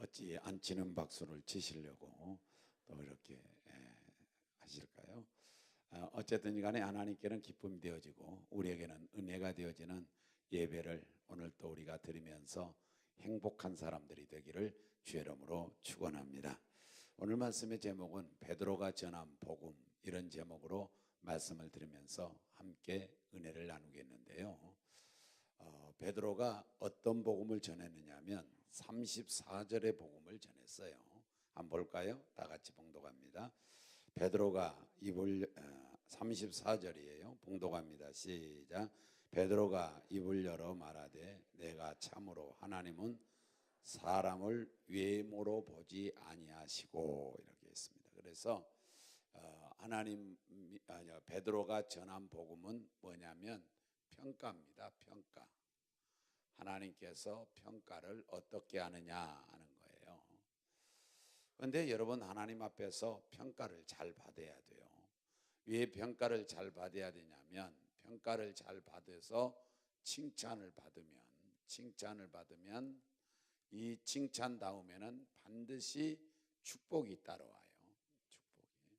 어찌 안 치는 박수를 치시려고 또 이렇게 하실까요? 어쨌든 간에 하나님께는 기쁨이 되어지고 우리에게는 은혜가 되어지는 예배를 오늘 또 우리가 드리면서 행복한 사람들이 되기를 주의 이름으로 축원합니다. 오늘 말씀의 제목은 베드로가 전한 복음, 이런 제목으로 말씀을 드리면서 함께 은혜를 나누겠는데요. 베드로가 어떤 복음을 전했느냐 하면 34절의 복음을 전했어요. 한번 볼까요? 다 같이 봉독합니다. 베드로가 34절이에요. 봉독합니다. 시작. 베드로가 입을 열어 말하되 내가 참으로 하나님은 사람을 외모로 보지 아니하시고, 이렇게 했습니다. 그래서 베드로가 전한 복음은 뭐냐면 평가입니다. 평가. 하나님께서 평가를 어떻게 하느냐 하는 거예요. 그런데 여러분, 하나님 앞에서 평가를 잘 받아야 돼요. 왜 평가를 잘 받아야 되냐면, 평가를 잘 받아서 칭찬을 받으면 이 칭찬 다음에는 반드시 축복이 따라와요. 축복이.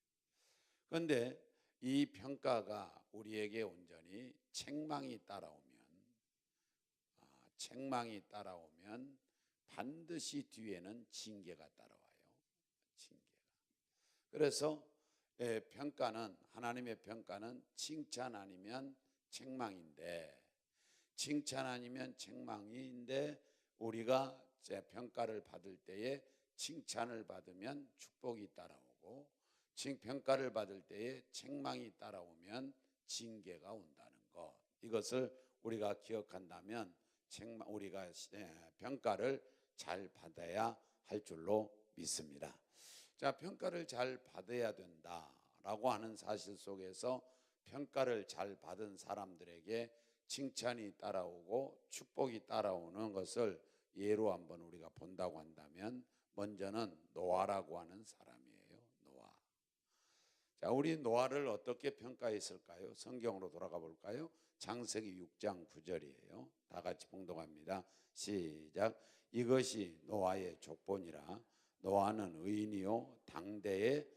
그런데 이 평가가 우리에게 온전히 책망이 따라오면 반드시 뒤에는 징계가 따라와요. 징계가. 그래서 하나님의 평가는 칭찬 아니면 책망인데, 우리가 평가를 받을 때에 칭찬을 받으면 축복이 따라오고, 평가를 받을 때에 책망이 따라오면 징계가 온다는 것, 이것을 우리가 기억한다면 우리가 평가를 잘 받아야 할 줄로 믿습니다. 자, 평가를 잘 받아야 된다라고 하는 사실 속에서 평가를 잘 받은 사람들에게 칭찬이 따라오고 축복이 따라오는 것을 예로 한번 우리가 본다고 한다면, 먼저는 노아라고 하는 사람이에요. 노아. 자, 우리 노아를 어떻게 평가했을까요? 성경으로 돌아가 볼까요? 창세기 6장 9절이에요. 다 같이 봉독합니다. 시작. 이것이 노아의 족본이라. 노아는 의인이요 당대의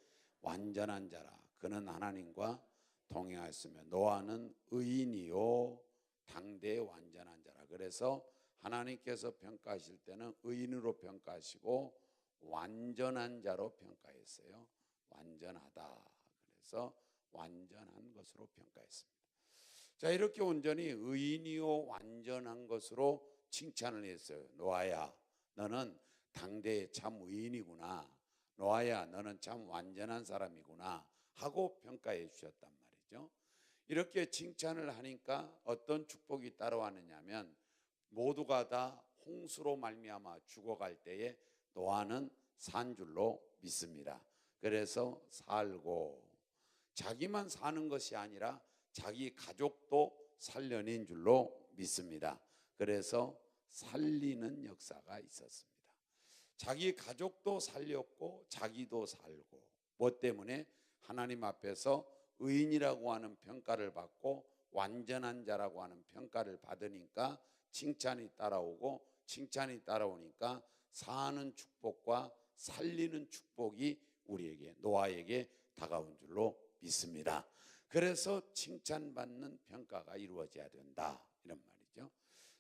완전한 자라. 그는 하나님과 동행하였으며. 노아는 의인이요 당대의 완전한 자라. 그래서 하나님께서 평가하실 때는 의인으로 평가하시고 완전한 자로 평가했어요. 완전하다. 그래서 완전한 것으로 평가했습니다. 자, 이렇게 온전히 의인이요 완전한 것으로 칭찬을 했어요. 노아야, 너는 당대의 참 의인이구나. 노아야, 너는 참 완전한 사람이구나 하고 평가해 주셨단 말이죠. 이렇게 칭찬을 하니까 어떤 축복이 따라왔느냐면, 모두가 다 홍수로 말미암아 죽어갈 때에 노아는 산 줄로 믿습니다. 그래서 살고, 자기만 사는 것이 아니라 자기 가족도 살려낸 줄로 믿습니다. 그래서 살리는 역사가 있었습니다. 자기 가족도 살렸고 자기도 살고, 뭐 때문에? 하나님 앞에서 의인이라고 하는 평가를 받고 완전한 자라고 하는 평가를 받으니까 칭찬이 따라오고, 칭찬이 따라오니까 사는 축복과 살리는 축복이 우리에게, 노아에게 다가온 줄로 믿습니다. 그래서 칭찬받는 평가가 이루어져야 된다, 이런 말이죠.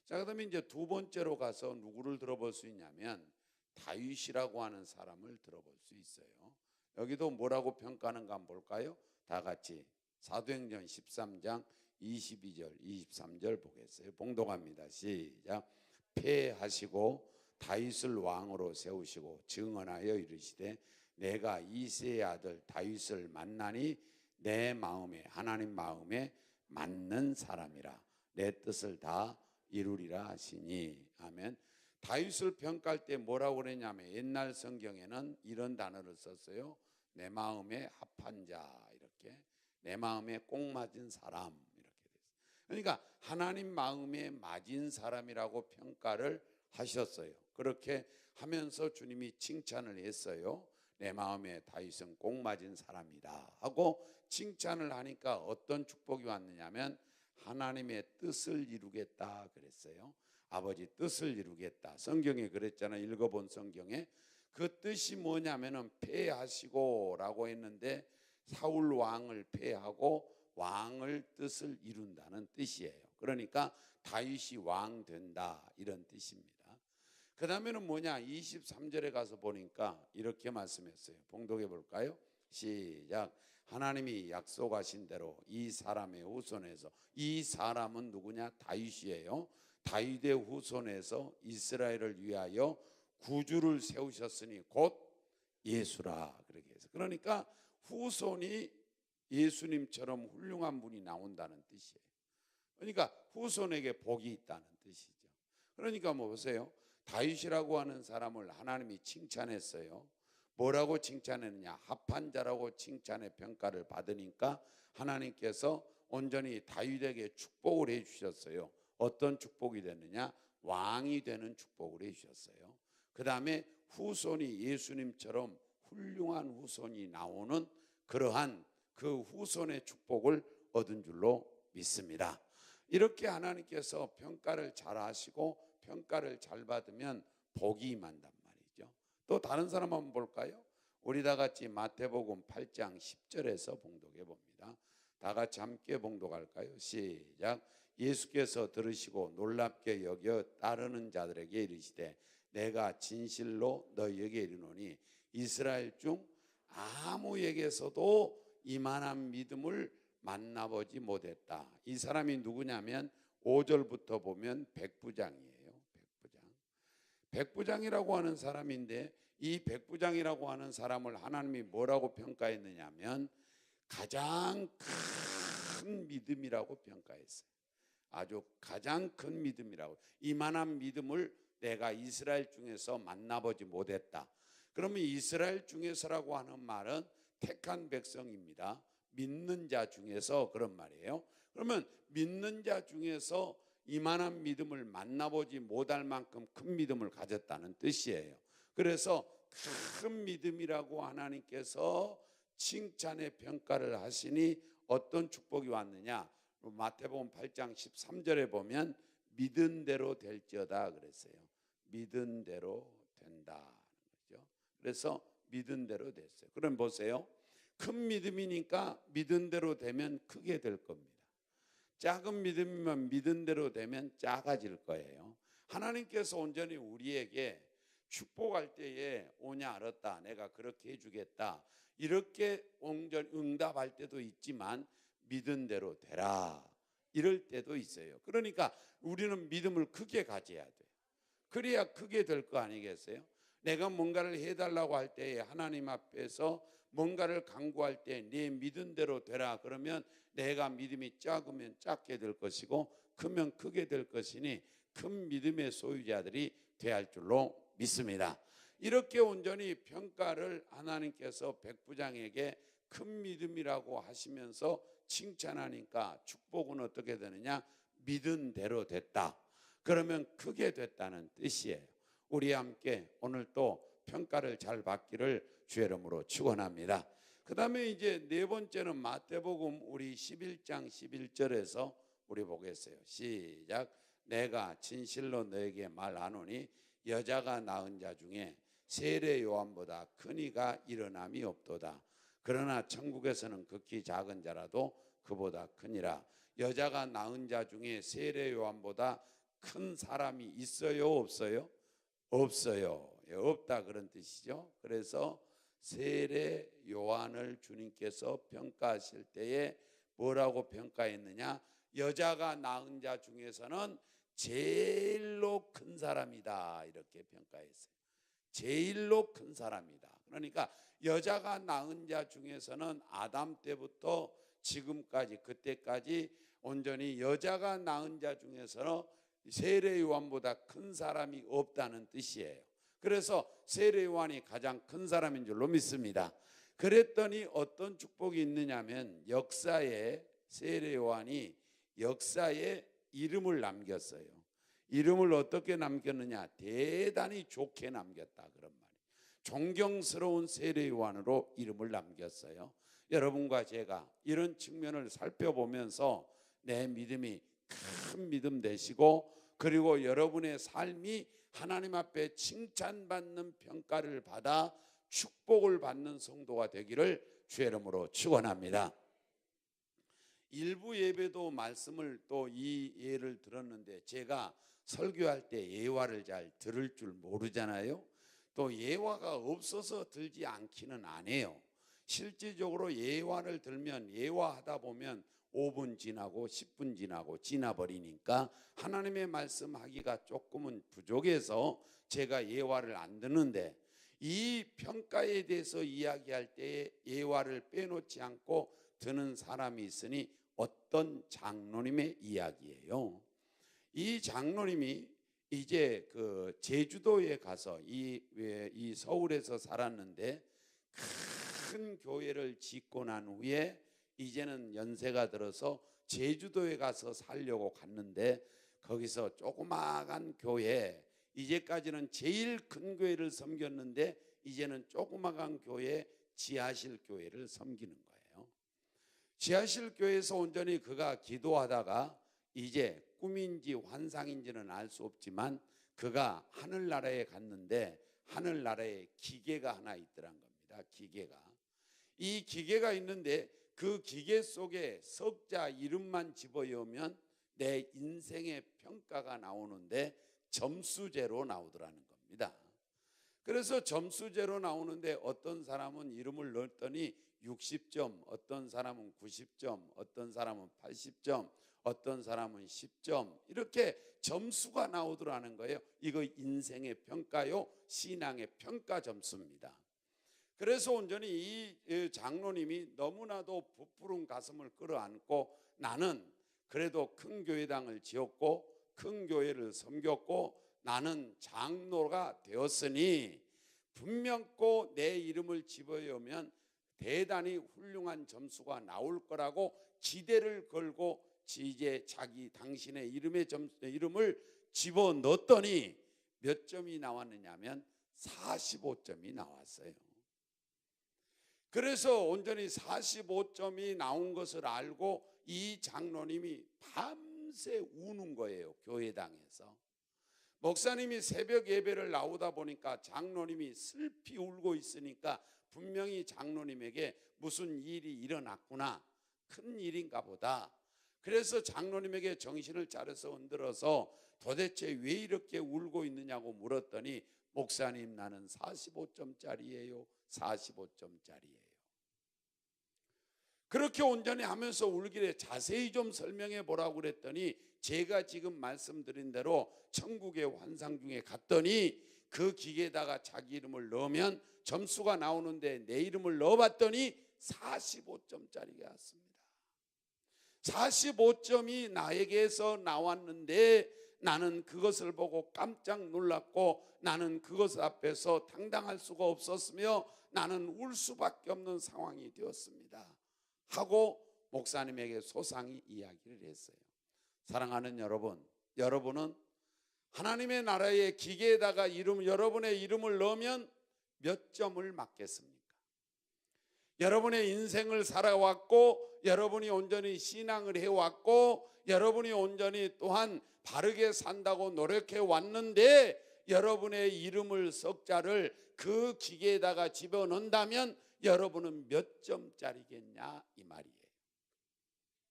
자, 그다음에 이제 두 번째로 가서 누구를 들어볼 수 있냐면 다윗이라고 하는 사람을 들어볼 수 있어요. 여기도 뭐라고 평가하는가 한번 볼까요? 다 같이 사도행전 13장 22절 23절 보겠어요. 봉독합니다. 시작. 폐하시고 다윗을 왕으로 세우시고 증언하여 이르시되 내가 이새의 아들 다윗을 만나니 내 마음에, 하나님 마음에 맞는 사람이라. 내 뜻을 다 이루리라 하시니. 아멘. 다윗을 평가할 때 뭐라고 그랬냐면, 옛날 성경에는 이런 단어를 썼어요. 내 마음에 합한 자, 이렇게. 내 마음에 꼭 맞은 사람, 이렇게 됐어요. 그러니까 하나님 마음에 맞은 사람이라고 평가를 하셨어요. 그렇게 하면서 주님이 칭찬을 했어요. 내 마음에 다윗은 꼭 맞은 사람이다 하고 칭찬을 하니까 어떤 축복이 왔느냐면 하나님의 뜻을 이루겠다 그랬어요. 아버지 뜻을 이루겠다. 성경에 그랬잖아요. 읽어본 성경에 그 뜻이 뭐냐면은 패하시고 라고 했는데 사울 왕을 패하고 왕을 뜻을 이룬다는 뜻이에요. 그러니까 다윗이 왕 된다 이런 뜻입니다. 그 다음에는 뭐냐, 23절에 가서 보니까 이렇게 말씀했어요. 봉독해 볼까요? 시작. 하나님이 약속하신 대로 이 사람의 후손에서, 이 사람은 누구냐? 다윗이에요. 다윗의 후손에서 이스라엘을 위하여 구주를 세우셨으니 곧 예수라 그렇게 해서, 그러니까 후손이 예수님처럼 훌륭한 분이 나온다는 뜻이에요. 그러니까 후손에게 복이 있다는 뜻이죠. 그러니까 뭐 보세요. 다윗이라고 하는 사람을 하나님이 칭찬했어요. 뭐라고 칭찬했느냐? 합한 자라고 칭찬의 평가를 받으니까 하나님께서 온전히 다윗에게 축복을 해주셨어요. 어떤 축복이 됐느냐? 왕이 되는 축복을 해주셨어요. 그 다음에 후손이 예수님처럼 훌륭한 후손이 나오는 그러한 그 후손의 축복을 얻은 줄로 믿습니다. 이렇게 하나님께서 평가를 잘 하시고 평가를 잘 받으면 복이 임한단 말이죠. 또 다른 사람 한번 볼까요? 우리 다 같이 마태복음 8장 10절에서 봉독해 봅니다. 다 같이 함께 봉독할까요? 시작. 예수께서 들으시고 놀랍게 여겨 따르는 자들에게 이르시되 내가 진실로 너희에게 이르노니 이스라엘 중 아무에게서도 이만한 믿음을 만나보지 못했다. 이 사람이 누구냐면 5절부터 보면 백부장이에요. 백부장이라고 하는 사람인데 이 백부장이라고 하는 사람을 하나님이 뭐라고 평가했느냐면 가장 큰 믿음이라고 평가했어요. 아주 가장 큰 믿음이라고. 이만한 믿음을 내가 이스라엘 중에서 만나보지 못했다. 그러면 이스라엘 중에서라고 하는 말은 택한 백성입니다. 믿는 자 중에서 그런 말이에요. 그러면 믿는 자 중에서 이만한 믿음을 만나보지 못할 만큼 큰 믿음을 가졌다는 뜻이에요. 그래서 큰 믿음이라고 하나님께서 칭찬의 평가를 하시니 어떤 축복이 왔느냐? 마태복음 8장 13절에 보면 믿은 대로 될지어다 그랬어요. 믿은 대로 된다. 그래서 믿은 대로 됐어요. 그럼 보세요. 큰 믿음이니까 믿은 대로 되면 크게 될 겁니다. 작은 믿음이면 믿은 대로 되면 작아질 거예요. 하나님께서 온전히 우리에게 축복할 때에 오냐 알았다, 내가 그렇게 해주겠다, 이렇게 온전히 응답할 때도 있지만 믿은 대로 되라 이럴 때도 있어요. 그러니까 우리는 믿음을 크게 가져야 돼요. 그래야 크게 될 거 아니겠어요? 내가 뭔가를 해달라고 할 때에 하나님 앞에서 뭔가를 간구할 때 네 믿은 대로 되라 그러면 내가 믿음이 작으면 작게 될 것이고 크면 크게 될 것이니 큰 믿음의 소유자들이 되어야 할 줄로 믿습니다. 이렇게 온전히 평가를 하나님께서 백부장에게 큰 믿음이라고 하시면서 칭찬하니까 축복은 어떻게 되느냐? 믿은 대로 됐다. 그러면 크게 됐다는 뜻이에요. 우리 함께 오늘 또 평가를 잘 받기를 주의 이름으로 축원합니다. 그 다음에 이제 네 번째는 마태복음 우리 11장 11절에서 우리 보겠어요. 시작. 내가 진실로 너에게 말하노니 여자가 낳은 자 중에 세례 요한보다 큰 이가 일어남이 없도다. 그러나 천국에서는 극히 작은 자라도 그보다 크니라. 여자가 낳은 자 중에 세례 요한보다 큰 사람이 있어요, 없어요? 없어요. 없다 그런 뜻이죠. 그래서 세례 요한을 주님께서 평가하실 때에 뭐라고 평가했느냐? 여자가 낳은 자 중에서는 제일로 큰 사람이다 이렇게 평가했어요. 제일로 큰 사람이다. 그러니까 여자가 낳은 자 중에서는 아담 때부터 지금까지 그때까지 온전히 여자가 낳은 자 중에서는 세례 요한보다 큰 사람이 없다는 뜻이에요. 그래서 세례 요한이 가장 큰 사람인 줄로 믿습니다. 그랬더니 어떤 축복이 있느냐면 역사에 세례 요한이 역사에 이름을 남겼어요. 이름을 어떻게 남겼느냐? 대단히 좋게 남겼다 그런 말이에요. 존경스러운 세례 요한으로 이름을 남겼어요. 여러분과 제가 이런 측면을 살펴보면서 내 믿음이 큰 믿음 되시고 그리고 여러분의 삶이 하나님 앞에 칭찬받는 평가를 받아 축복을 받는 성도가 되기를 주의 이름으로 축원합니다. 일부 예배도 말씀을 또 이 예를 들었는데, 제가 설교할 때 예화를 잘 들을 줄 모르잖아요. 또 예화가 없어서 들지 않기는 안 해요. 실질적으로 예화를 들면 예화하다 보면 5분 지나고 10분 지나고 지나버리니까 하나님의 말씀하기가 조금은 부족해서 제가 예화를 안 듣는데, 이 평가에 대해서 이야기할 때에 예화를 빼놓지 않고 듣는 사람이 있으니 어떤 장로님의 이야기예요. 이 장로님이 이제 그 제주도에 가서 이 서울에서 살았는데, 큰 교회를 짓고 난 후에 이제는 연세가 들어서 제주도에 가서 살려고 갔는데, 거기서 조그마한 교회, 이제까지는 제일 큰 교회를 섬겼는데 이제는 조그마한 교회 지하실 교회를 섬기는 거예요. 지하실 교회에서 온전히 그가 기도하다가 이제 꿈인지 환상인지는 알 수 없지만 그가 하늘나라에 갔는데 하늘나라에 기계가 하나 있더란 겁니다. 이 기계가 있는데 그 기계 속에 석자 이름만 집어넣으면 내 인생의 평가가 나오는데 점수제로 나오더라는 겁니다. 그래서 점수제로 나오는데 어떤 사람은 이름을 넣었더니 60점, 어떤 사람은 90점, 어떤 사람은 80점, 어떤 사람은 10점, 이렇게 점수가 나오더라는 거예요. 이거 인생의 평가요, 신앙의 평가 점수입니다. 그래서 온전히 이 장로님이 너무나도 부푸른 가슴을 끌어안고, 나는 그래도 큰 교회당을 지었고 큰 교회를 섬겼고 나는 장로가 되었으니 분명코 내 이름을 집어넣으면 대단히 훌륭한 점수가 나올 거라고 기대를 걸고 이제 당신의 이름을 집어넣었더니 몇 점이 나왔느냐면 45점이 나왔어요. 그래서 온전히 45점이 나온 것을 알고 이 장로님이 밤새 우는 거예요. 교회당에서 목사님이 새벽 예배를 나오다 보니까 장로님이 슬피 울고 있으니까 분명히 장로님에게 무슨 일이 일어났구나, 큰 일인가 보다. 그래서 장로님에게 정신을 차려서 흔들어서 도대체 왜 이렇게 울고 있느냐고 물었더니, 목사님 나는 45점짜리예요 45점짜리예요 그렇게 온전히 하면서 울길래 자세히 좀 설명해 보라고 그랬더니, 제가 지금 말씀드린 대로 천국의 환상 중에 갔더니 그 기계에다가 자기 이름을 넣으면 점수가 나오는데 내 이름을 넣어봤더니 45점짜리가 왔습니다. 45점이 나에게서 나왔는데 나는 그것을 보고 깜짝 놀랐고 나는 그것 앞에서 당당할 수가 없었으며 나는 울 수밖에 없는 상황이 되었습니다 하고 목사님에게 소상히 이야기를 했어요. 사랑하는 여러분, 여러분은 하나님의 나라의 기계에다가 여러분의 이름을 넣으면 몇 점을 맞겠습니까? 여러분의 인생을 살아왔고 여러분이 온전히 신앙을 해왔고 여러분이 온전히 또한 바르게 산다고 노력해 왔는데 여러분의 이름을 석자를 그 기계에다가 집어넣는다면 여러분은 몇 점짜리겠냐 이 말이에요.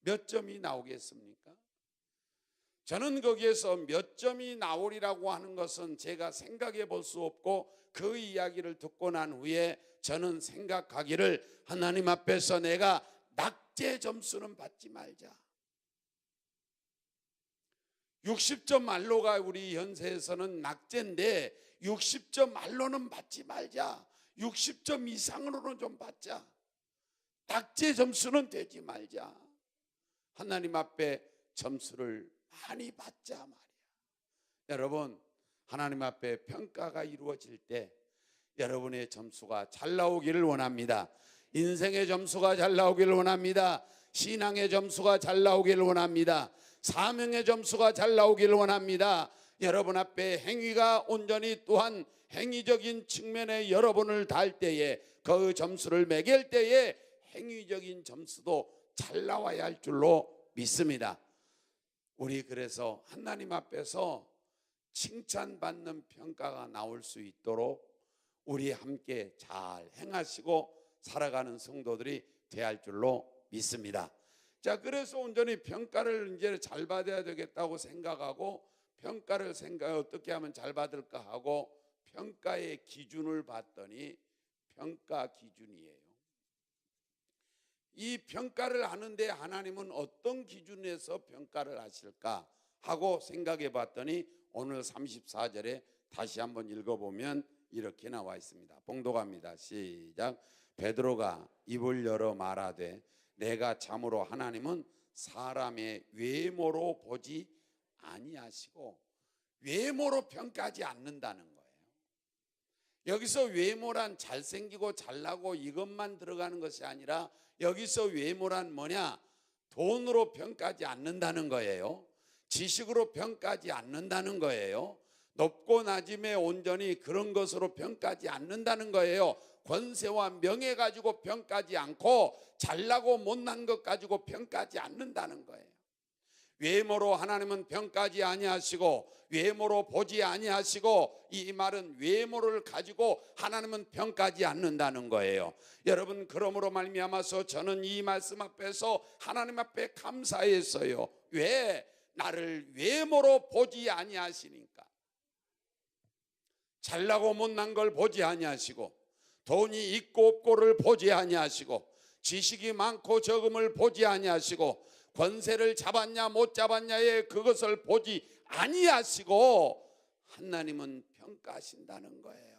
몇 점이 나오겠습니까? 저는 거기에서 몇 점이 나오리라고 하는 것은 제가 생각해 볼 수 없고 그 이야기를 듣고 난 후에 저는 생각하기를, 하나님 앞에서 내가 낙제 점수는 받지 말자. 60점 말로가 우리 현세에서는 낙제인데 60점 말로는 받지 말자. 60점 이상으로는 좀 받자. 낙제 점수는 되지 말자. 하나님 앞에 점수를 많이 받자 말이야. 여러분, 하나님 앞에 평가가 이루어질 때 여러분의 점수가 잘 나오기를 원합니다. 인생의 점수가 잘 나오기를 원합니다. 신앙의 점수가 잘 나오기를 원합니다. 사명의 점수가 잘 나오기를 원합니다. 여러분 앞에 행위가 온전히 또한 행위적인 측면에 여러분을 달 때에 그 점수를 매길 때에 행위적인 점수도 잘 나와야 할 줄로 믿습니다. 우리 그래서 하나님 앞에서 칭찬받는 평가가 나올 수 있도록 우리 함께 잘 행하시고 살아가는 성도들이 되할 줄로 믿습니다. 자, 그래서 온전히 평가를 이제 잘 받아야 되겠다고 생각하고 평가를 어떻게 하면 잘 받을까 하고 평가의 기준을 봤더니 평가 기준이에요. 이 평가를 하는데 하나님은 어떤 기준에서 평가를 하실까 하고 생각해 봤더니 오늘 34절에 다시 한번 읽어보면 이렇게 나와 있습니다. 봉독합니다. 시작. 베드로가 입을 열어 말하되 내가 참으로 하나님은 사람의 외모로 보지 아니하시고, 외모로 평가하지 않는다는 거예요. 여기서 외모란 잘생기고 잘나고 이것만 들어가는 것이 아니라 여기서 외모란 뭐냐? 돈으로 평가하지 않는다는 거예요. 지식으로 평가하지 않는다는 거예요. 높고 낮음에 온전히 그런 것으로 평가하지 않는다는 거예요. 권세와 명예 가지고 평가하지 않고 잘나고 못난 것 가지고 평가하지 않는다는 거예요. 외모로 하나님은 평가하지 아니하시고 외모로 보지 아니하시고, 이 말은 외모를 가지고 하나님은 평가하지 않는다는 거예요. 여러분, 그러므로 말미암아서 저는 이 말씀 앞에서 하나님 앞에 감사했어요. 왜? 나를 외모로 보지 아니하시니까. 잘나고 못난 걸 보지 아니하시고, 돈이 있고 없고를 보지 아니하시고, 지식이 많고 적음을 보지 아니하시고, 권세를 잡았냐 못 잡았냐의 그것을 보지 아니하시고 하나님은 평가하신다는 거예요.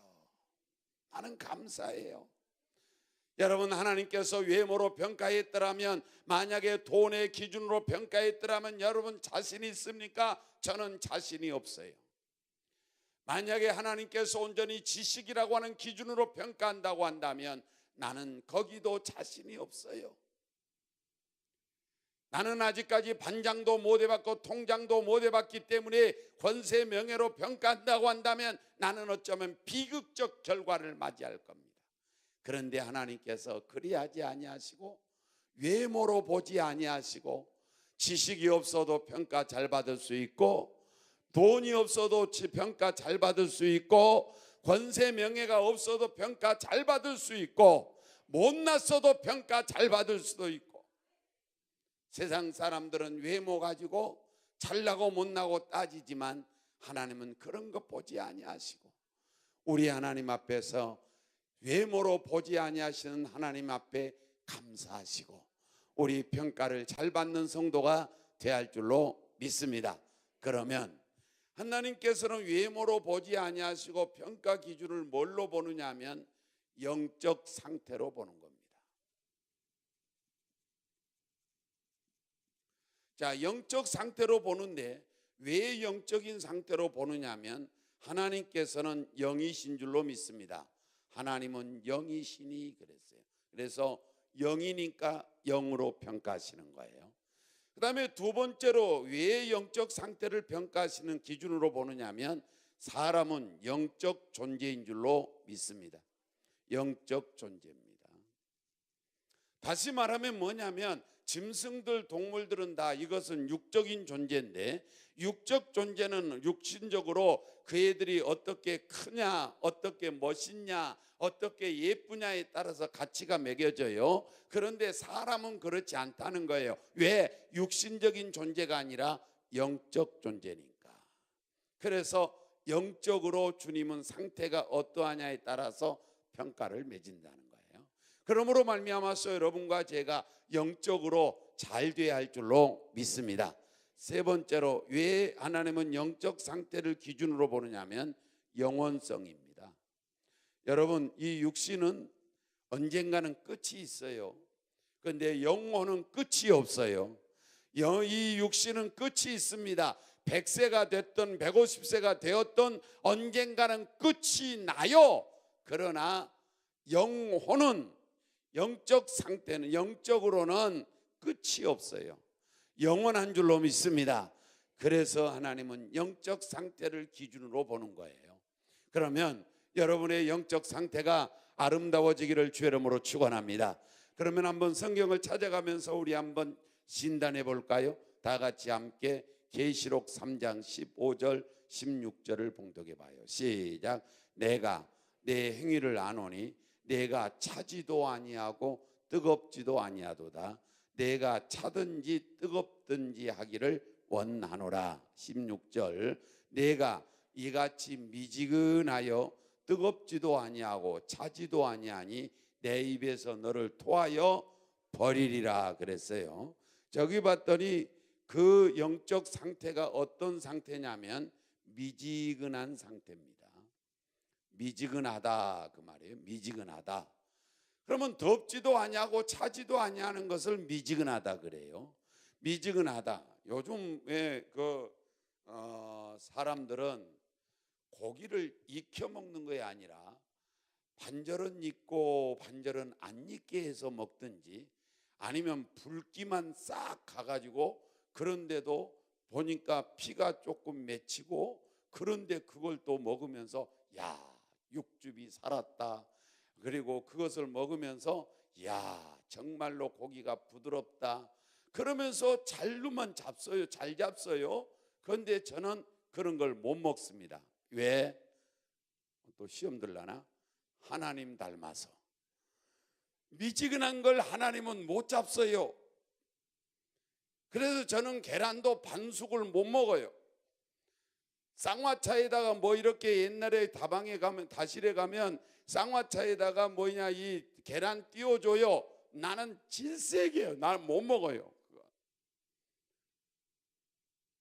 나는 감사해요. 여러분, 하나님께서 외모로 평가했더라면, 만약에 돈의 기준으로 평가했더라면 여러분 자신이 있습니까? 저는 자신이 없어요. 만약에 하나님께서 온전히 지식이라고 하는 기준으로 평가한다고 한다면 나는 거기도 자신이 없어요. 나는 아직까지 반장도 못 해봤고 통장도 못 해봤기 때문에 권세 명예로 평가한다고 한다면 나는 어쩌면 비극적 결과를 맞이할 겁니다. 그런데 하나님께서 그리하지 아니하시고 외모로 보지 아니하시고, 지식이 없어도 평가 잘 받을 수 있고, 돈이 없어도 평가 잘 받을 수 있고, 권세 명예가 없어도 평가 잘 받을 수 있고, 못났어도 평가 잘 받을 수도 있고, 세상 사람들은 외모 가지고 잘나고 못나고 따지지만 하나님은 그런 거 보지 아니하시고, 우리 하나님 앞에서 외모로 보지 아니하시는 하나님 앞에 감사하시고 우리 평가를 잘 받는 성도가 되할 줄로 믿습니다. 그러면 하나님께서는 외모로 보지 아니하시고 평가 기준을 뭘로 보느냐 하면 영적 상태로 보는 겁니다. 자, 영적 상태로 보는데 왜 영적인 상태로 보느냐 하면 하나님께서는 영이신 줄로 믿습니다. 하나님은 영이시니 그랬어요. 그래서 영이니까 영으로 평가하시는 거예요. 그 다음에 두 번째로 왜 영적 상태를 평가하시는 기준으로 보느냐 하면 사람은 영적 존재인 줄로 믿습니다. 영적 존재입니다. 다시 말하면 뭐냐면 짐승들, 동물들은 다 이것은 육적인 존재인데, 육적 존재는 육신적으로 그 애들이 어떻게 크냐, 어떻게 멋있냐, 어떻게 예쁘냐에 따라서 가치가 매겨져요. 그런데 사람은 그렇지 않다는 거예요. 왜? 육신적인 존재가 아니라 영적 존재니까. 그래서 영적으로 주님은 상태가 어떠하냐에 따라서 평가를 맺은다는 거예요. 그러므로 말미암아서 여러분과 제가 영적으로 잘 돼야 할 줄로 믿습니다. 세 번째로 왜 하나님은 영적 상태를 기준으로 보느냐면 영원성입니다. 여러분, 이 육신은 언젠가는 끝이 있어요. 그런데 영혼은 끝이 없어요. 이 육신은 끝이 있습니다. 100세가 됐든 150세가 되었든 언젠가는 끝이 나요. 그러나 영혼은, 영적 상태는, 영적으로는 끝이 없어요. 영원한 줄로 믿습니다. 그래서 하나님은 영적 상태를 기준으로 보는 거예요. 그러면 여러분의 영적 상태가 아름다워지기를 주의 이름으로 축원합니다. 그러면 한번 성경을 찾아가면서 우리 한번 진단해 볼까요? 다 같이 함께 계시록 3장 15절 16절을 봉독해 봐요. 시작. 내가 내 행위를 아노니 내가 차지도 아니하고 뜨겁지도 아니하도다. 내가 차든지 뜨겁든지 하기를 원하노라. 16절. 내가 이같이 미지근하여 뜨겁지도 아니하고 차지도 아니하니 내 입에서 너를 토하여 버리리라 그랬어요. 저기 봤더니 그 영적 상태가 어떤 상태냐면 미지근한 상태입니다. 미지근하다 그 말이에요. 미지근하다. 그러면 덥지도 아니하고 차지도 아니하는 것을 미지근하다 그래요. 미지근하다. 요즘에 사람들은 고기를 익혀 먹는 것이 아니라 반절은 익고 반절은 안 익게 해서 먹든지 아니면 붉기만 싹 가가지고 그런데도 보니까 피가 조금 맺히고 그런데 그걸 또 먹으면서 야 육즙이 살았다. 그리고 그것을 먹으면서 야 정말로 고기가 부드럽다. 그러면서 잘로만 잡어요. 잘 잡어요. 그런데 저는 그런 걸 못 먹습니다. 왜? 또 시험 들라나? 하나님 닮아서. 미지근한 걸 하나님은 못 잡어요. 그래서 저는 계란도 반숙을 못 먹어요. 쌍화차에다가 뭐 이렇게 옛날에 다방에 가면 다실에 가면 쌍화차에다가 뭐냐 이 계란 띄워줘요. 나는 질색이에요. 나는 못 먹어요.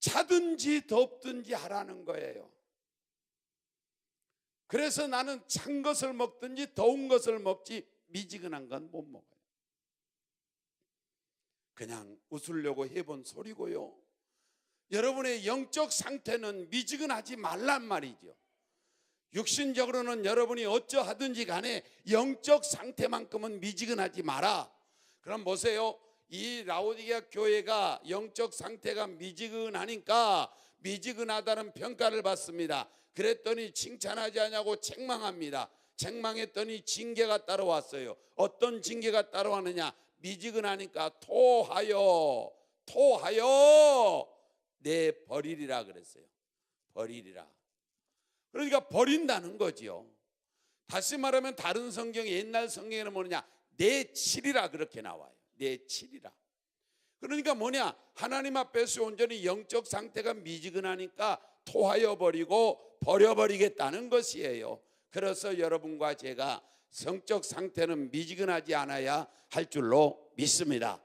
차든지 덥든지 하라는 거예요. 그래서 나는 찬 것을 먹든지 더운 것을 먹지 미지근한 건 못 먹어요. 그냥 웃으려고 해본 소리고요. 여러분의 영적 상태는 미지근하지 말란 말이죠. 육신적으로는 여러분이 어쩌하든지 간에 영적 상태만큼은 미지근하지 마라. 그럼 보세요. 이 라오디게아 교회가 영적 상태가 미지근하니까 미지근하다는 평가를 받습니다. 그랬더니 칭찬하지 않냐고 책망합니다. 책망했더니 징계가 따라왔어요. 어떤 징계가 따라왔느냐? 미지근하니까 토하여 내 버리리라 그랬어요. 버리리라. 그러니까 버린다는 거지요. 다시 말하면 다른 성경 옛날 성경에는 뭐냐? 내치리라 그렇게 나와요. 내치리라. 그러니까 뭐냐? 하나님 앞에서 온전히 영적 상태가 미지근하니까 토하여 버리고 버려버리겠다는 것이에요. 그래서 여러분과 제가 성적 상태는 미지근하지 않아야 할 줄로 믿습니다.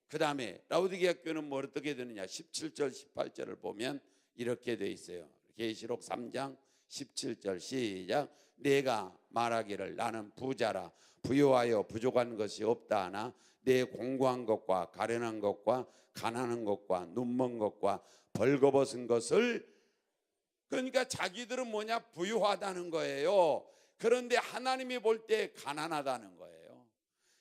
그 다음에 라오디게아 교회는 뭐 어떻게 되느냐? 17절 18절을 보면 이렇게 돼 있어요. 계시록 3장 17절 시작. 내가 말하기를 나는 부자라 부유하여 부족한 것이 없다 하나 내 공고한 것과 가련한 것과 가난한 것과 눈먼 것과 벌거벗은 것을, 그러니까 자기들은 뭐냐? 부유하다는 거예요. 그런데 하나님이 볼 때 가난하다는 거예요.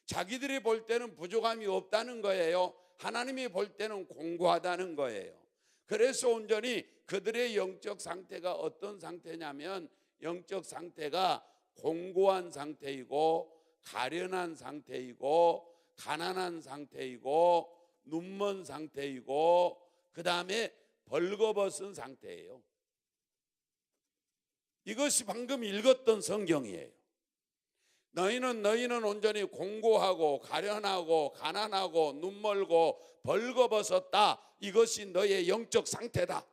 자기들이 볼 때는 부족함이 없다는 거예요. 하나님이 볼 때는 공고하다는 거예요. 그래서 온전히 그들의 영적 상태가 어떤 상태냐면 영적 상태가 공고한 상태이고 가련한 상태이고 가난한 상태이고 눈먼 상태이고 그 다음에 벌거벗은 상태예요. 이것이 방금 읽었던 성경이에요. 너희는 온전히 공고하고 가련하고 가난하고 눈멀고 벌거벗었다. 이것이 너의 영적 상태다.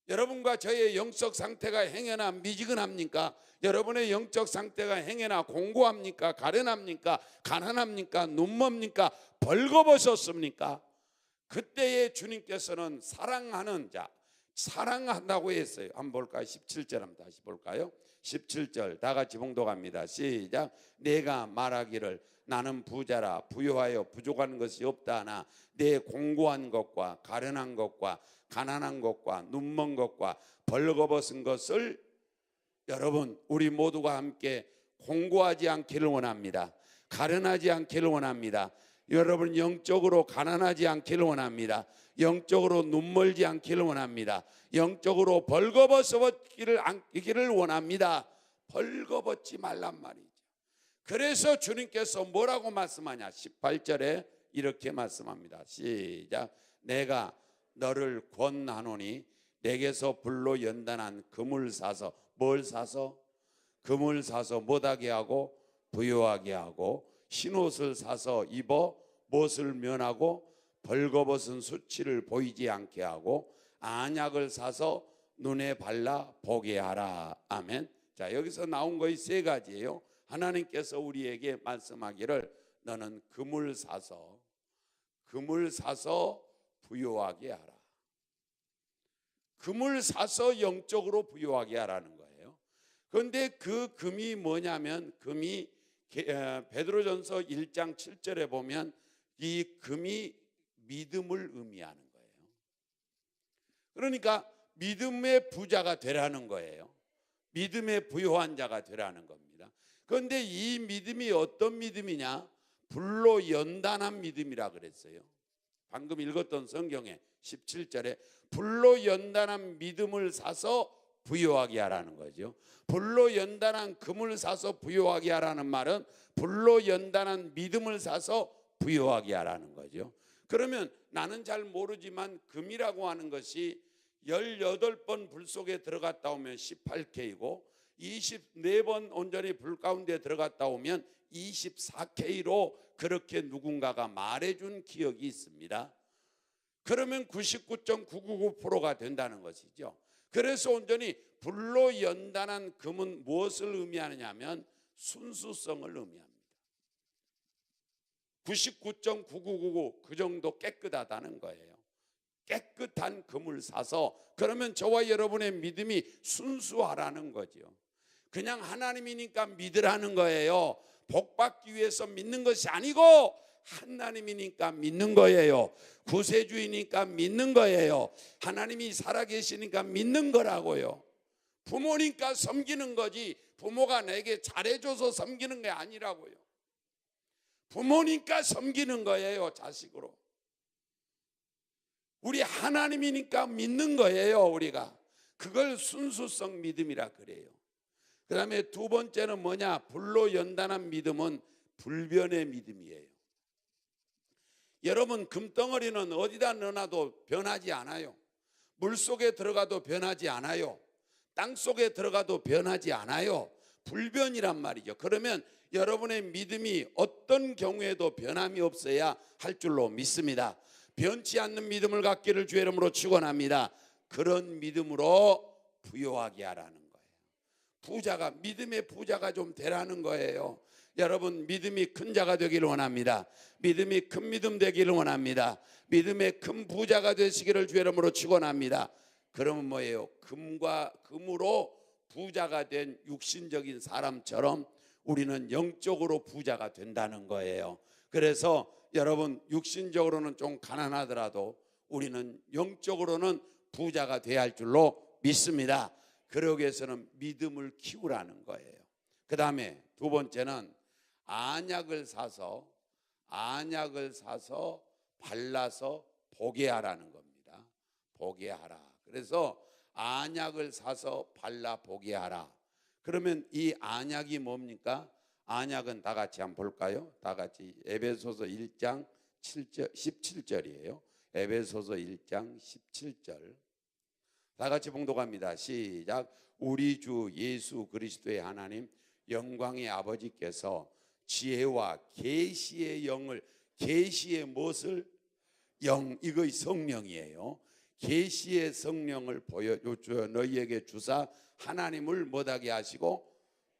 여러분과 저의 영적 상태가 행여나 미지근합니까? 여러분의 영적 상태가 행여나 공고합니까? 가련합니까? 가난합니까? 눈멉니까? 벌거벗었습니까? 그때에 주님께서는 사랑하는 자, 사랑한다고 했어요. 한번 볼까요? 17절 한번 다시 볼까요? 17절 다 같이 봉독합니다. 시작. 내가 말하기를 나는 부자라 부유하여 부족한 것이 없다 하나 내 공고한 것과 가련한 것과 가난한 것과 눈먼 것과 벌거벗은 것을, 여러분 우리 모두가 함께 공고하지 않기를 원합니다. 가련하지 않기를 원합니다. 여러분 영적으로 가난하지 않기를 원합니다. 영적으로 눈멀지 않기를 원합니다. 영적으로 벌거벗기를 원합니다. 벌거벗지 말란 말이죠. 그래서 주님께서 뭐라고 말씀하냐? 18절에 이렇게 말씀합니다. 시작. 내가 너를 권하노니 내게서 불로 연단한 금을 사서, 뭘 사서? 금을 사서 못하게 하고 부요하게 하고, 흰옷을 사서 입어 못을 면하고 벌거벗은 수치를 보이지 않게 하고, 안약을 사서 눈에 발라 보게 하라. 아멘. 자, 여기서 나온 것이 세 가지예요. 하나님께서 우리에게 말씀하기를 너는 금을 사서 부요하게 하라. 금을 사서 영적으로 부요하게 하라는 거예요. 그런데 그 금이 뭐냐면, 금이 베드로전서 1장 7절에 보면 이 금이 믿음을 의미하는 거예요. 그러니까 믿음의 부자가 되라는 거예요. 믿음의 부요한 자가 되라는 겁니다. 그런데 이 믿음이 어떤 믿음이냐? 불로 연단한 믿음이라 그랬어요. 방금 읽었던 성경에 17절에 불로 연단한 믿음을 사서 부요하게 하라는 거죠. 불로 연단한 금을 사서 부요하게 하라는 말은 불로 연단한 믿음을 사서 부요하게 하라는 거죠. 그러면 나는 잘 모르지만 금이라고 하는 것이 18번 불 속에 들어갔다 오면 18K이고 24번 온전히 불 가운데 들어갔다 오면 24K로 그렇게 누군가가 말해준 기억이 있습니다. 그러면 99.999%가 된다는 것이죠. 그래서 온전히 불로 연단한 금은 무엇을 의미하느냐 하면 순수성을 의미합니다. 99.9999 그 정도 깨끗하다는 거예요. 깨끗한 금을 사서, 그러면 저와 여러분의 믿음이 순수하라는 거죠. 그냥 하나님이니까 믿으라는 거예요. 복받기 위해서 믿는 것이 아니고 하나님이니까 믿는 거예요. 구세주이니까 믿는 거예요. 하나님이 살아계시니까 믿는 거라고요. 부모니까 섬기는 거지 부모가 내게 잘해줘서 섬기는 게 아니라고요. 부모니까 섬기는 거예요. 자식으로. 우리 하나님이니까 믿는 거예요. 우리가 그걸 순수성 믿음이라 그래요. 그 다음에 두 번째는 뭐냐? 불로 연단한 믿음은 불변의 믿음이에요. 여러분, 금덩어리는 어디다 넣어놔도 변하지 않아요. 물속에 들어가도 변하지 않아요. 땅속에 들어가도 변하지 않아요. 불변이란 말이죠. 그러면 여러분의 믿음이 어떤 경우에도 변함이 없어야 할 줄로 믿습니다. 변치 않는 믿음을 갖기를 주의 이름으로 축원합니다. 그런 믿음으로 부요하게 하라는 거예요. 부자가, 믿음의 부자가 좀 되라는 거예요. 여러분, 믿음이 큰 자가 되기를 원합니다. 믿음이 큰 믿음 되기를 원합니다. 믿음의 큰 부자가 되시기를 주의 이름으로 축원합니다. 그러면 뭐예요? 금으로 부자가 된 육신적인 사람처럼 우리는 영적으로 부자가 된다는 거예요. 그래서 여러분, 육신적으로는 좀 가난하더라도 우리는 영적으로는 부자가 돼야 할 줄로 믿습니다. 그러기 위해서는 믿음을 키우라는 거예요. 그 다음에 두 번째는 안약을 사서 발라서 보게 하라는 겁니다. 보게 하라. 그래서 안약을 사서 발라 보게 하라. 그러면 이 안약이 뭡니까? 안약은 다 같이 한번 볼까요? 다 같이 에베소서 1장 17절이에요. 에베소서 1장 17절. 다 같이 봉독합니다. 시작. 우리 주 예수 그리스도의 하나님 영광의 아버지께서 지혜와 계시의 영을, 계시의 무엇을? 영, 이거 성령이에요. 계시의 성령을 보여줘 너희에게 주사 하나님을 못하게 하시고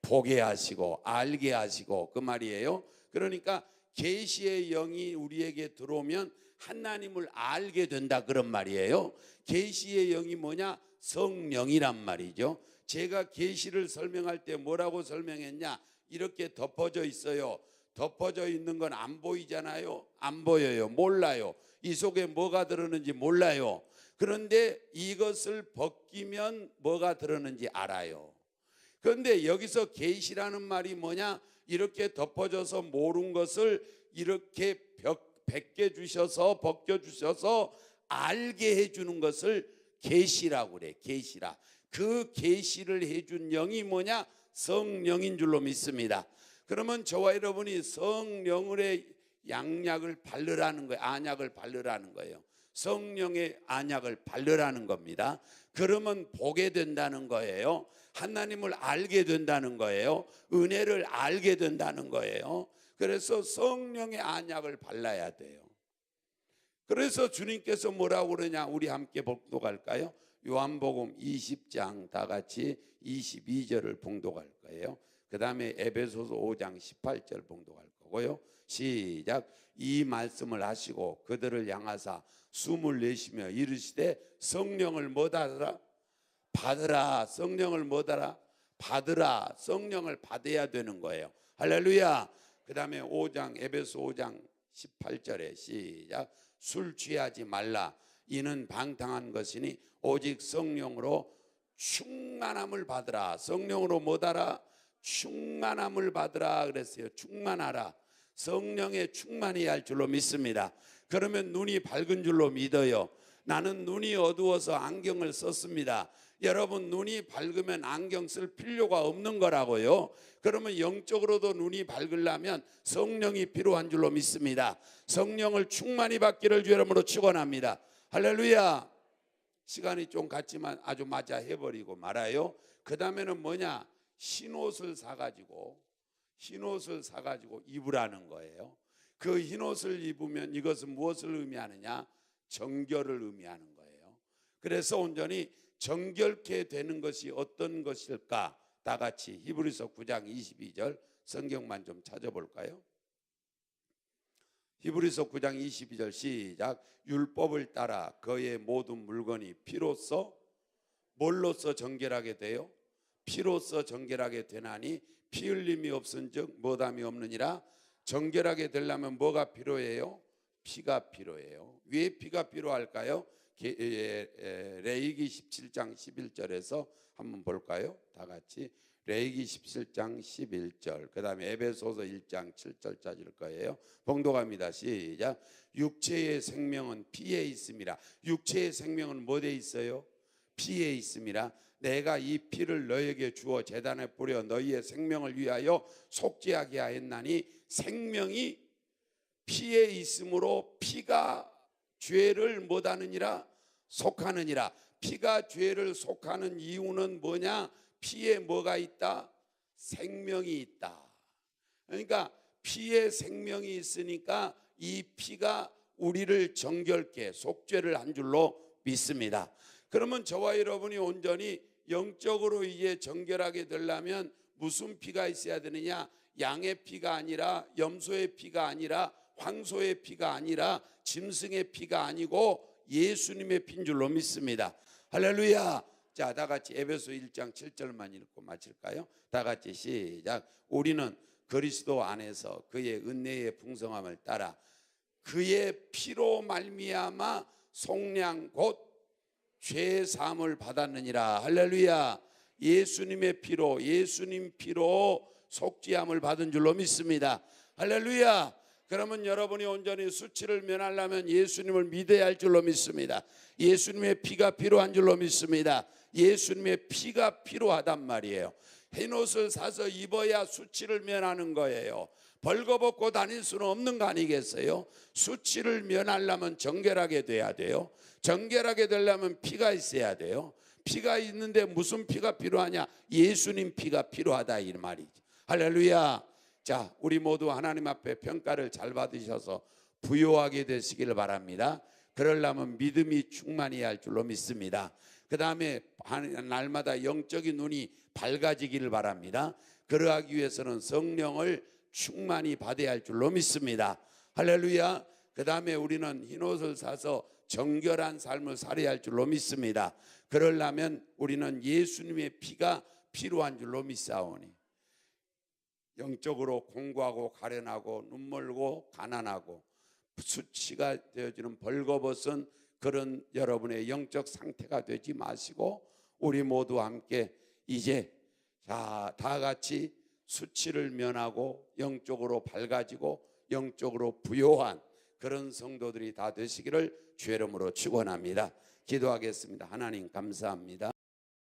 보게 하시고 알게 하시고, 그 말이에요. 그러니까 계시의 영이 우리에게 들어오면 하나님을 알게 된다, 그런 말이에요. 계시의 영이 뭐냐? 성령이란 말이죠. 제가 계시를 설명할 때 뭐라고 설명했냐? 이렇게 덮어져 있어요. 덮어져 있는 건 안 보이잖아요. 안 보여요. 몰라요. 이 속에 뭐가 들었는지 몰라요. 그런데 이것을 벗기면 뭐가 들었는지 알아요. 그런데 여기서 계시라는 말이 뭐냐? 이렇게 덮어져서 모른 것을 이렇게 벗겨 주셔서 알게 해주는 것을 계시라고 그래. 계시라. 그 계시를 해준 영이 뭐냐? 성령인 줄로 믿습니다. 그러면 저와 여러분이 성령의 양약을 바르라는 거예요. 안약을 바르라는 거예요. 성령의 안약을 바르라는 겁니다. 그러면 보게 된다는 거예요. 하나님을 알게 된다는 거예요. 은혜를 알게 된다는 거예요. 그래서 성령의 안약을 발라야 돼요. 그래서 주님께서 뭐라고 그러냐, 우리 함께 봉독할까요? 요한복음 20장 다 같이 22절을 봉독할 거예요. 그 다음에 에베소서 5장 18절 봉독할 거고요. 시작. 이 말씀을 하시고 그들을 향하사 숨을 내쉬며 이르시되 성령을 뭐하라? 받으라. 성령을 뭐하라? 받으라. 성령을 받아야 되는 거예요. 할렐루야. 그 다음에 5장 에베소 5장 18절에 시작. 술 취하지 말라. 이는 방탕한 것이니 오직 성령으로 충만함을 받으라. 성령으로 뭐하라? 충만함을 받으라 그랬어요. 충만하라. 성령에 충만해야 할 줄로 믿습니다. 그러면 눈이 밝은 줄로 믿어요. 나는 눈이 어두워서 안경을 썼습니다. 여러분, 눈이 밝으면 안경 쓸 필요가 없는 거라고요. 그러면 영적으로도 눈이 밝으려면 성령이 필요한 줄로 믿습니다. 성령을 충만히 받기를 주 이름으로 축원합니다. 할렐루야. 시간이 좀 갔지만 아주 맞아 해버리고 말아요. 그 다음에는 뭐냐? 흰옷을 사가지고 입으라는 거예요. 그 흰옷을 입으면 이것은 무엇을 의미하느냐? 정결을 의미하는 거예요. 그래서 온전히 정결케 되는 것이 어떤 것일까? 다 같이 히브리서 9장 22절 성경만 좀 찾아볼까요? 히브리서 9장 22절 시작. 율법을 따라 그의 모든 물건이 피로써 뭘로써 정결하게 돼요? 피로써 정결하게 되나니 피 흘림이 없은즉 무함이 없느니라. 정결하게 되려면 뭐가 필요해요? 피가 필요해요. 왜 피가 필요할까요? 레위기 17장 11절에서 한번 볼까요? 다 같이 레위기 17장 11절 그 다음에 에베소서 1장 7절 찾을 거예요. 봉독합니다. 시작. 육체의 생명은 피에 있습니다. 육체의 생명은 뭐에 있어요? 피에 있습니다. 내가 이 피를 너에게 주어 제단에 뿌려 너희의 생명을 위하여 속죄하게 하였나니 생명이 피에 있으므로 피가 죄를 못하느니라 속하느니라. 피가 죄를 속하는 이유는 뭐냐? 피에 뭐가 있다? 생명이 있다. 그러니까 피에 생명이 있으니까 이 피가 우리를 정결케 속죄를 한 줄로 믿습니다. 그러면 저와 여러분이 온전히 영적으로 이제 정결하게 되려면 무슨 피가 있어야 되느냐? 양의 피가 아니라 염소의 피가 아니라 황소의 피가 아니라 짐승의 피가 아니고 예수님의 피인 줄로 믿습니다. 할렐루야. 자, 다 같이 에베소 1장 7절만 읽고 마칠까요? 다 같이 시작. 우리는 그리스도 안에서 그의 은혜의 풍성함을 따라 그의 피로 말미암아 속량 곧 죄 사함을 받았느니라. 할렐루야. 예수님의 피로, 예수님 피로 속죄함을 받은 줄로 믿습니다. 할렐루야. 그러면 여러분이 온전히 수치를 면하려면 예수님을 믿어야 할 줄로 믿습니다. 예수님의 피가 필요한 줄로 믿습니다. 예수님의 피가 필요하단 말이에요. 흰옷을 사서 입어야 수치를 면하는 거예요. 벌거벗고 다닐 수는 없는 거 아니겠어요? 수치를 면하려면 정결하게 돼야 돼요. 정결하게 되려면 피가 있어야 돼요. 피가 있는데 무슨 피가 필요하냐? 예수님 피가 필요하다 이 말이죠. 할렐루야. 자, 우리 모두 하나님 앞에 평가를 잘 받으셔서 부요하게 되시길 바랍니다. 그러려면 믿음이 충만해야 할 줄로 믿습니다. 그 다음에 날마다 영적인 눈이 밝아지기를 바랍니다. 그러하기 위해서는 성령을 충만히 받아야 할 줄로 믿습니다. 할렐루야. 그 다음에 우리는 흰옷을 사서 정결한 삶을 살아야 할 줄로 믿습니다. 그러려면 우리는 예수님의 피가 필요한 줄로 믿사오니 영적으로 공고하고 가련하고 눈멀고 가난하고 수치가 되어지는 벌거벗은 그런 여러분의 영적 상태가 되지 마시고 우리 모두 함께 이제 다 같이 수치를 면하고 영적으로 밝아지고 영적으로 부요한 그런 성도들이 다 되시기를 주의 이름으로 축원합니다. 기도하겠습니다. 하나님 감사합니다.